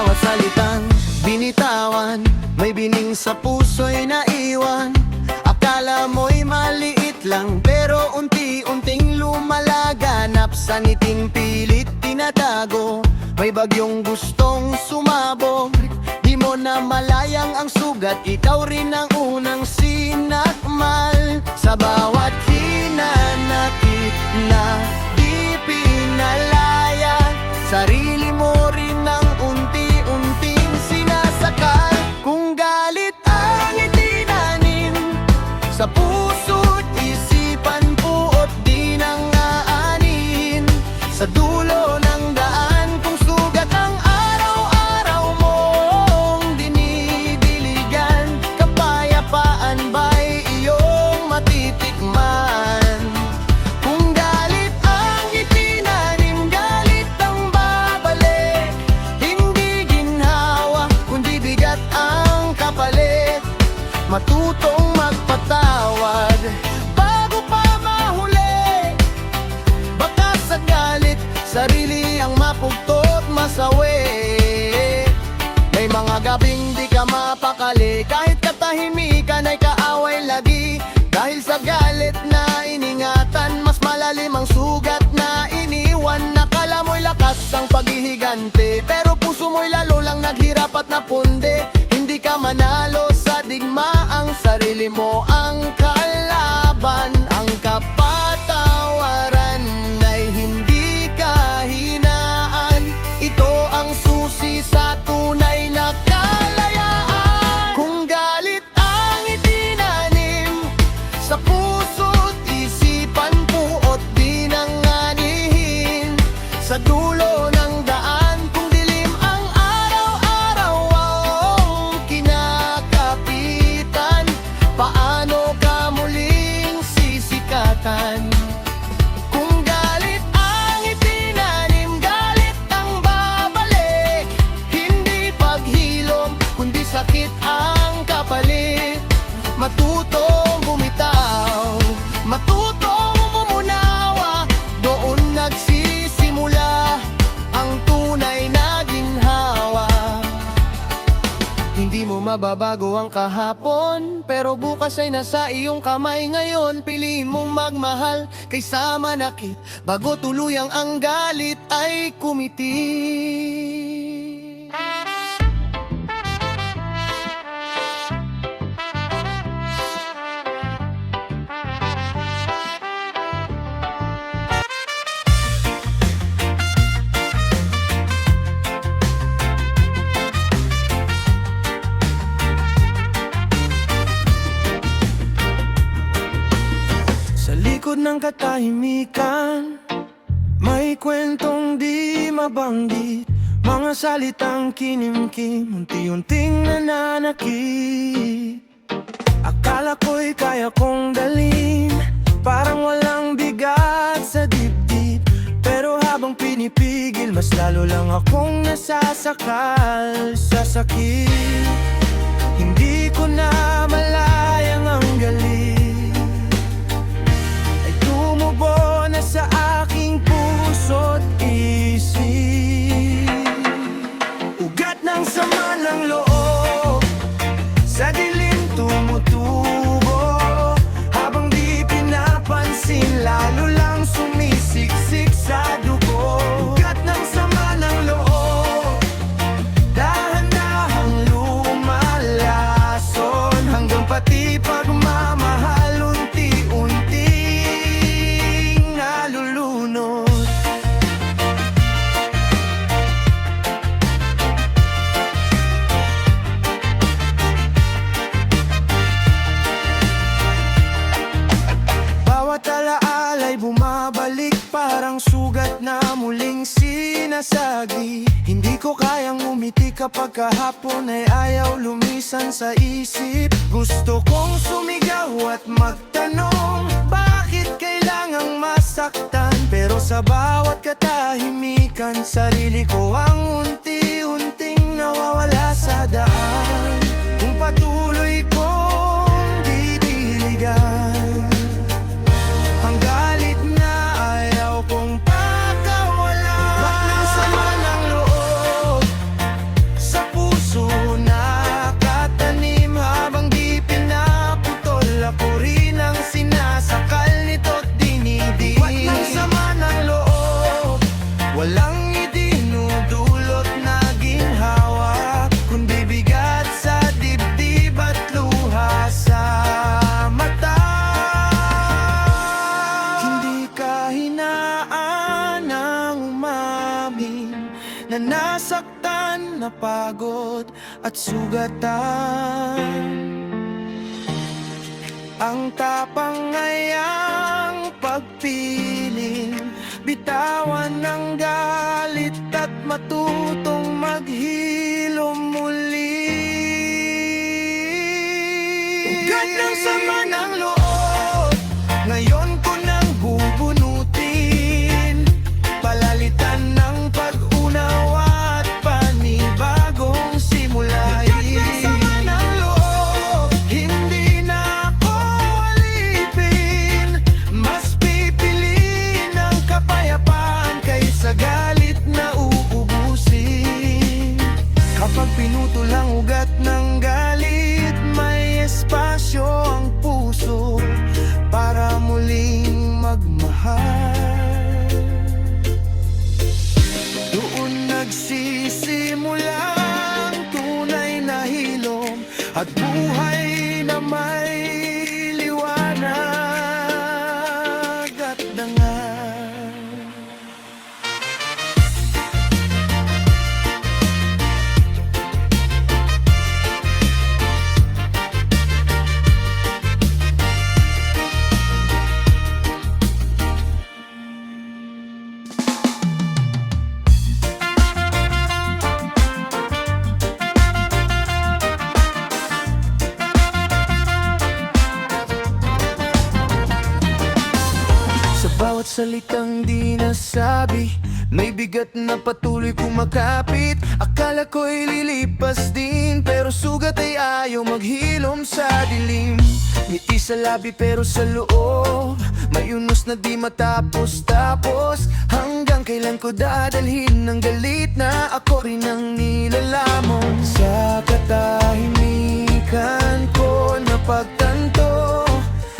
bawat salitang binitawan, may bining sa puso'y naiwan. Akala mo'y maliit lang, pero unti-unting lumalaganap. Sa ngiting pilit tinatago, may bagyong gustong sumabog. Di mo na malayang ang sugat, ikaw rin ang unang sinakmal. Sa bawat hinanakit na di pinalaya, sarili mo rin ang unti-unting sinasakal. Kung galit ang itinanim sa puso't isipan, puot di nang aanin sa dulo ng daan. Kung sugat ang araw-araw mong dinidiligan, kapayapaan ba'y iyong matitikman? Kung galit ang itinanim, galit ang babalik. Hindi ginhawa, kundi bigat ang kapalit. Matutong magpatawad bago pa mahuli. Baka sa galit, sarili ang mapugtot masawi. May mga gabing di ka mapakali, kahit katahimikan ay kaaway lagi. Dahil sa galit na iningatan, mas malalim ang sugat na iniwan. Nakala mo'y lakas ang paghihigante, pero puso mo'y lalo lang naghirap at napunde. Hindi ka manalo sa digmaang sarili mo ang kalaban. Ang kapatawaran ay hindi kahinaan, ito ang susi sa tunay na kalayaan. Kung galit ang itinanim sa puso't isipan, puot di nang anihin sa dulo ng daan. Kung dilim ang araw-araw ang kinakapitan, paano ka muling sisikatan? Kung galit ang itinanim, galit ang babalik. Hindi paghilom, kundi sakit ang kapalit. Matutong bumitaw, matutong umunawa, doon nagsisimula ang tunay na ginhawa. Hindi mo mababago ang kahapon, pero bukas ay nasa iyong kamay ngayon. Piliin mong magmahal kaysa manakit, bago tuluyang ang galit ay kumiti. Sa likod ng katahimikan, may kwentong di mabanggit, mga salitang kinimkim, unti-unting nananakit. Akala ko'y kaya kong dalhin, parang walang bigat sa dibdib. Pero habang pinipigil, mas lalo lang akong nasasakal sa sakit. Hindi ko na malayang ang galit ay tumubo na sa aking puso't isip. Ugat ng sama ng loob, sa dilim tumutubo. Habang di pinapansin, lalo lang sumisiksik sa dugo. Ugat ng sama ng loob, dahan-dahang lumalason, hanggang pati pagmamahal unti-unting nalulunod. Bawat alaala'y bumabalik, parang sugat na muling sinasagi. Hindi ko kayang umiti kapag kahapon ay ayaw lumisan sa isip. Gusto kong sumigaw at magtanong, bakit kailangang masaktan? Pero sa bawat katahimikan, sarili ko ang unti-unting nawawala sa daan. Kung patuloy kong didiligan ang galit na ayaw kong pakawalan. Ba't ng sama ng loob, nasaktan, napagod at sugatan. Ang tapang ay ang pagpiling, bitawan ng galit at matutong maghilom muli. Ugat ng sama ng loob, ngayon ko nang bubunutin. Palalitan ng pag-unawa at panibagong simula. Ugat ng sama ng loob, hindi na ako alipin. Mas pipiliin ang kapayapaan kaysa galit na uubusin. Kapag pinutol ang ugat ng galit, may espasyo ang puso para muling magmahal. Doon nagsisimula ang tunay na hilom at buhay na may liwanag at dangal. Bawat salitang di nasabi, may bigat na patuloy kumakapit. Akala ko'y lilipas din, pero sugat ay ayaw maghilom sa dilim. Ngiti sa labi pero sa loob, may unos na di matapos-tapos. Hanggang kailan ko dadalhin ng galit na ako rin ang nilalamon? Sa katahimikan ko napagtanto,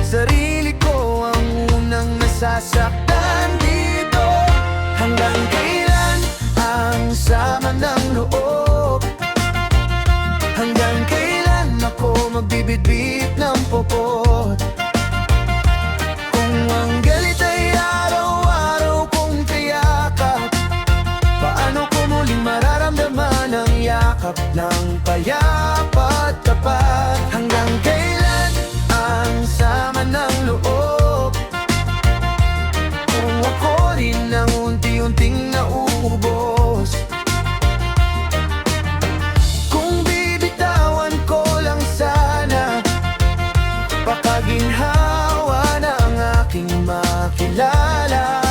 sarili ko ang unang nasasaktan dito. Hanggang kailan ang sama ng loob? Hanggang kailan ako magbibitbit ng popot? Kung ang galit ay araw-araw kong kayakap, paano ko muling mararamdaman ang yakap ng payapa at tapat? Hanggang kailan ang sama ng loob? Kung ako rin ang unti-unting nauubos. Kung bibitawan ko lang sana, pakaginhawa na ang aking makilala.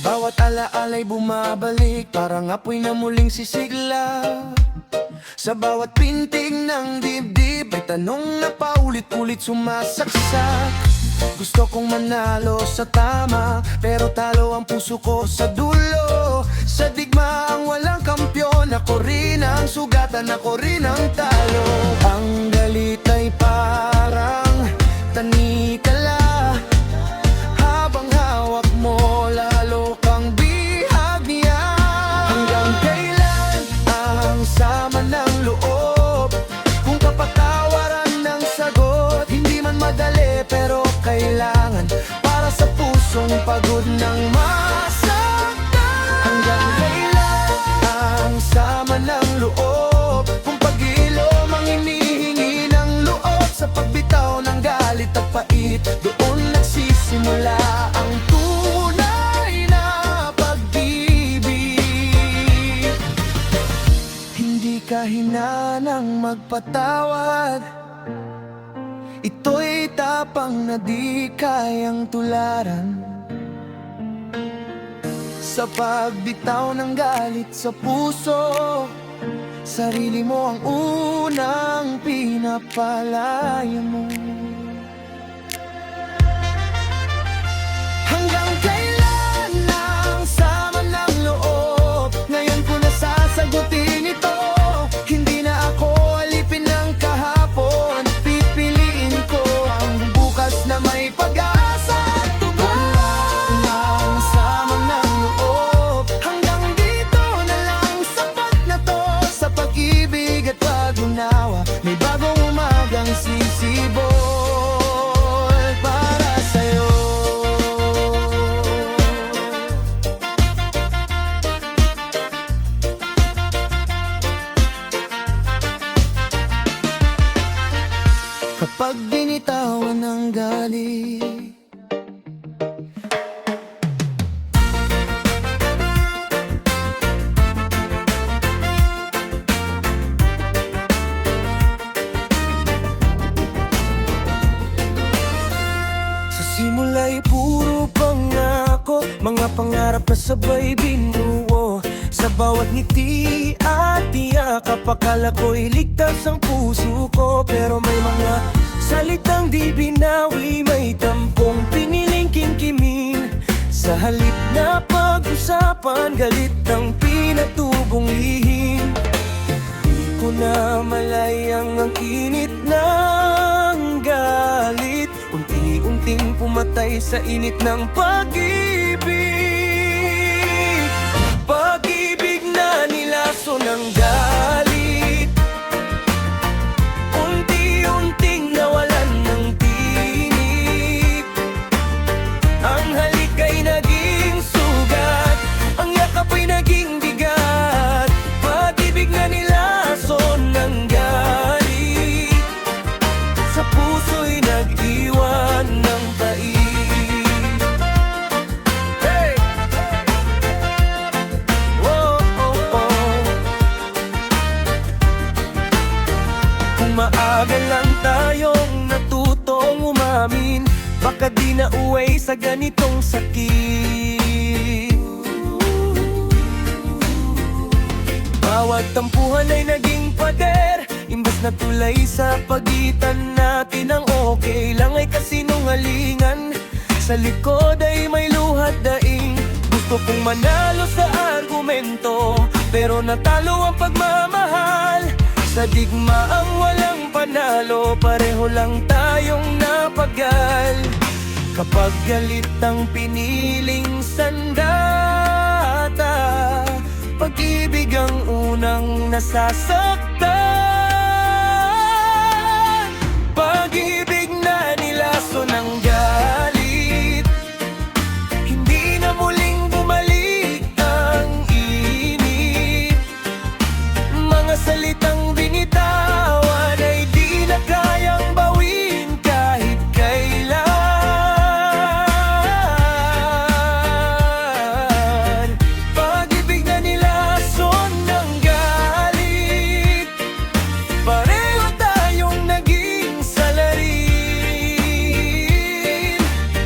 Bawat alaala'y bumabalik, parang apoy na muling sisigla. Sa bawat pintig ng dibdib, may tanong na paulit-ulit sumasaksak. Gusto kong manalo sa tama, pero talo ang puso ko sa dulo. Sa digmaang walang kampyon, ako rin ang sugatan, ako rin ang talo. Ang galit ay parang tanikala, habang hawak mo lalo kang bihag niya. Hanggang kailan ang sama ng loob? Kung kapatawaran ng sagot, hindi man madali pero kailangan para sa pusong pagod ng masaktan. Hanggang kailan ang sama ng loob? Kung pag-ilom ang hinihingi ng loob, sa pagbitaw ng galit at pait, doon nagsisimula ang tunay na pag-ibig. Hindi ka hinanang magpatawad, ito'y tapang na di kayang tularan. Sa pagbitaw ng galit sa puso, sarili mo ang unang pinapalaya mo. Hanggang kailan ang sama ng loob? Ngayon ko nasasagutin ito. Hindi na ako alipin ng kahapon, pipiliin ko ang bukas na may pag-asa at tugon ng sama ng loob. Hanggang dito na lang, sapat na to sa pag-ibig at pag-unawa. May bagong umagang sisibo. simula'y puro pangako, mga pangarap na sabay binuo. Sa bawat ngiti at yakap, akala ko'y ligtas ang puso ko. Pero may mga salitang di binawi, may tampong piniling kimkimin. Sa halip na pag-usapan, galit ang pinatubong lihim. Di ko na malayang ang init ng galit, unti-unting pumatay sa init ng pag-ibig. Pag-ibig na nilaso ng galit, unti-unting nawalan ng tinig. Ang halik ay naging sugat, ang yakap ay naging bigat. Pag-ibig na nilaso ng galit, sa puso'y nag-iwan ng taib. Hey! Oh, oh, oh. Kung maaga lang tayong natutong umamin, baka di na uwi sa ganitong sakit. Bawat tampuhan ay naging pader, imbes na tulay sa pagitan natin. Ang okay lang ay kasinungalingan, sa likod ay may luhat daing. Gusto kong manalo sa argumento, pero natalo ang pagmamahal. Sa digmaang walang panalo, pareho lang tayong napagal. Kapag galit ang piniling sandata, pag-ibig ang unang nasasaktan. Pag-ibig na nilaso ng galit, hindi na muling bumalik ang init. Mga salitang binitawan ay di na kayang bawin kahit kailan. Pag-ibig na nilason ng galit, pareho tayong naging salarin.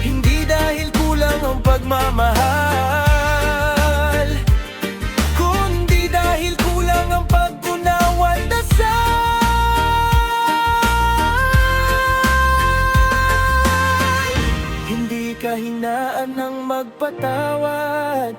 Hindi dahil kulang ang pagmamahal, kundi dahil kulang ang pag-unawa at dasal. Hindi kahinaan ng magpatawad,